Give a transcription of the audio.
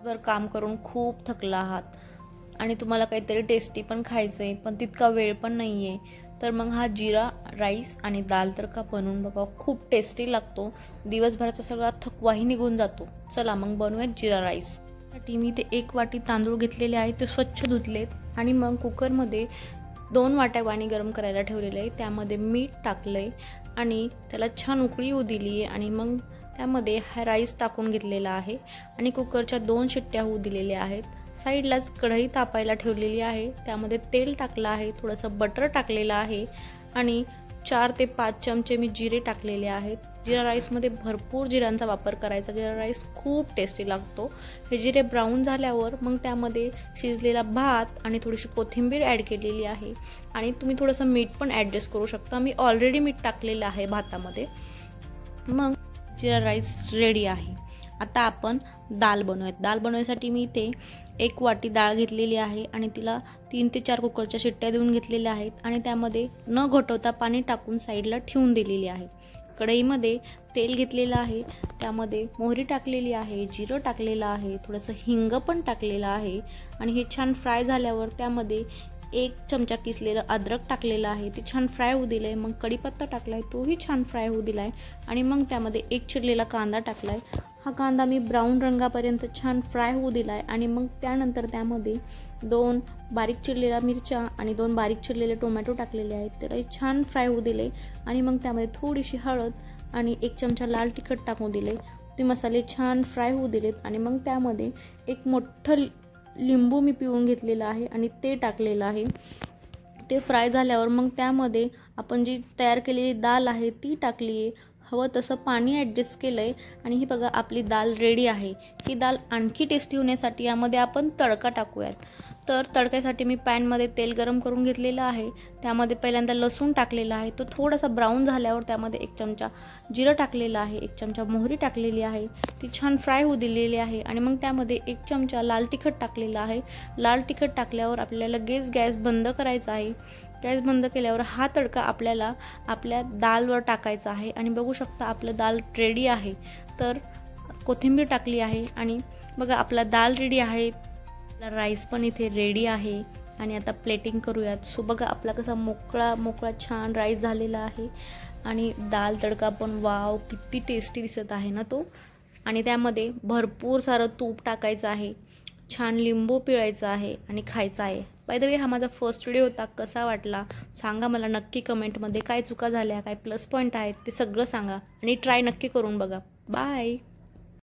दिवसभर काम करून खूप थकला आहात आणि तुम्हाला काहीतरी टेस्टी पण खायचं आहे, पण तितका वेळ पण नाही आहे, तर मग हा जिरा राईस आणि दाल तडका बनवून बघा. खूप टेस्टी लागतो. दिवसभराचा सगळा थकवाही निघून जातो. चला मग बनवूयात जिरा राईस. त्यासाठी मी ते 1 वाटी तांदूळ घेतलेले आहेत, ते स्वच्छ धुतलेत आणि मग कुकरमध्ये 2 वाट्या पाणी गरम करायला ठेवलेलं आहे. त्यामध्ये मीठ टाकलं आहे आणि त्याला छान उकळी येऊ दिली आहे आणि मग त्यामध्ये हा राईस टाकून घेतलेला आहे आणि कुकरच्या 2 शिट्ट्या होऊ दिलेल्या आहेत. साईडलाच कढई तापायला ठेवलेली आहे. त्यामध्ये तेल टाकलं आहे, थोडंसं बटर टाकलेलं आहे आणि 4 ते 5 चमचे मी जिरे टाकलेले आहेत. जिरा राईसमध्ये भरपूर जिऱ्यांचा वापर करायचा. जिरा राईस खूप टेस्टी लागतो. हे जिरे ब्राऊन झाल्यावर मग त्यामध्ये शिजलेला भात आणि थोडीशी कोथिंबीर ॲड केलेली आहे आणि तुम्ही थोडंसं मीठ पण ॲडजस्ट करू शकता. मी ऑलरेडी मीठ टाकलेलं आहे भातामध्ये. मग जिरा राईस रेडी आहे. आता आपण दाल बनवूयात. दाल बनवण्यासाठी मी इथे 1 वाटी डाळ घेतलेली आहे आणि तिला 3 ते 4 कुकरच्या शिट्ट्या देऊन घेतलेल्या आहेत आणि त्यामध्ये न घोटवता पाणी टाकून साईडला ठेवून दिलेली आहे. कढईमध्ये तेल घेतलेलं आहे, त्यामध्ये मोहरी टाकलेली आहे, जिरं टाकलेलं आहे, थोडंसं हिंग पण टाकलेलं आहे आणि हे छान फ्राय झाल्यावर त्यामध्ये 1 चमचा किसलेलं अद्रक टाकलेलं आहे. ते छान फ्राय होऊ दिलं आहे. मग कढीपत्ता टाकला आहे, तोही छान फ्राय होऊ दिला आहे आणि मग त्यामध्ये 1 चिरलेला कांदा टाकला आहे. हा कांदा मी ब्राऊन रंगापर्यंत छान फ्राय होऊ दिला आहे आणि मग त्यानंतर त्यामध्ये 2 बारीक चिरलेल्या मिरच्या आणि 2 बारीक चिरलेले टोमॅटो टाकलेले आहेत. त्याला छान फ्राय होऊ दिले आणि मग त्यामध्ये थोडीशी हळद आणि 1 चमचा लाल तिखट टाकून दिले. ते मसाले छान फ्राय होऊ दिलेत आणि मग त्यामध्ये 1 मोठं लिंबू मी पिळून घेतलेलं आहे आणि ते टाकलेलं आहे. ते फ्राय झाल्यावर मग त्यामध्ये आपण जी तयार केलेली दाल आहे ती टाकली आहे. हवं तसं पाणी ॲडजस्ट केलं आहे आणि ही बघा आपली दाल रेडी आहे. ही दाल आणखी टेस्टी होण्यासाठी यामध्ये आपण तडका टाकूयात. तर तडक्यासाठी मी पॅनमध्ये तेल गरम करून घेतलेलं आहे. त्यामध्ये पहिल्यांदा लसूण टाकलेला आहे. तो थोडासा ब्राऊन झाल्यावर त्यामध्ये 1 चमचा जिरं टाकलेलं आहे, 1 चमचा मोहरी टाकलेली आहे. ती छान फ्राय होऊ दिलेली आहे आणि मग त्यामध्ये 1 चमचा लाल तिखट टाकलेलं आहे. लाल तिखट टाकल्यावर आपल्याला गॅस बंद करायचा आहे. गॅस बंद केल्यावर हा तडका आपल्याला आपल्या दालवर टाकायचा आहे आणि बघू शकता आपलं दाल रेडी आहे. तर कोथिंबीर टाकली आहे आणि बघा आपला दाल रेडी आहे. राईस पण इथे रेडी आहे आणि आता प्लेटिंग करूयात. सो बघा आपला कसा मोकळा छान राईस झालेला आहे आणि दाल तडका पण वाव किती टेस्टी दिसत आहे ना तो. आणि त्यामध्ये भरपूर सारं तूप टाकायचं आहे, छान लिंबू पिळायचं आहे आणि खायचं आहे. बाय द वे हा माझा फर्स्ट व्हिडिओ होता. कसा वाटला सांगा मला नक्की कमेंटमध्ये. काय चुका झाल्या, काय प्लस पॉईंट आहेत ते सगळं सांगा आणि ट्राय नक्की करून बघा. बाय.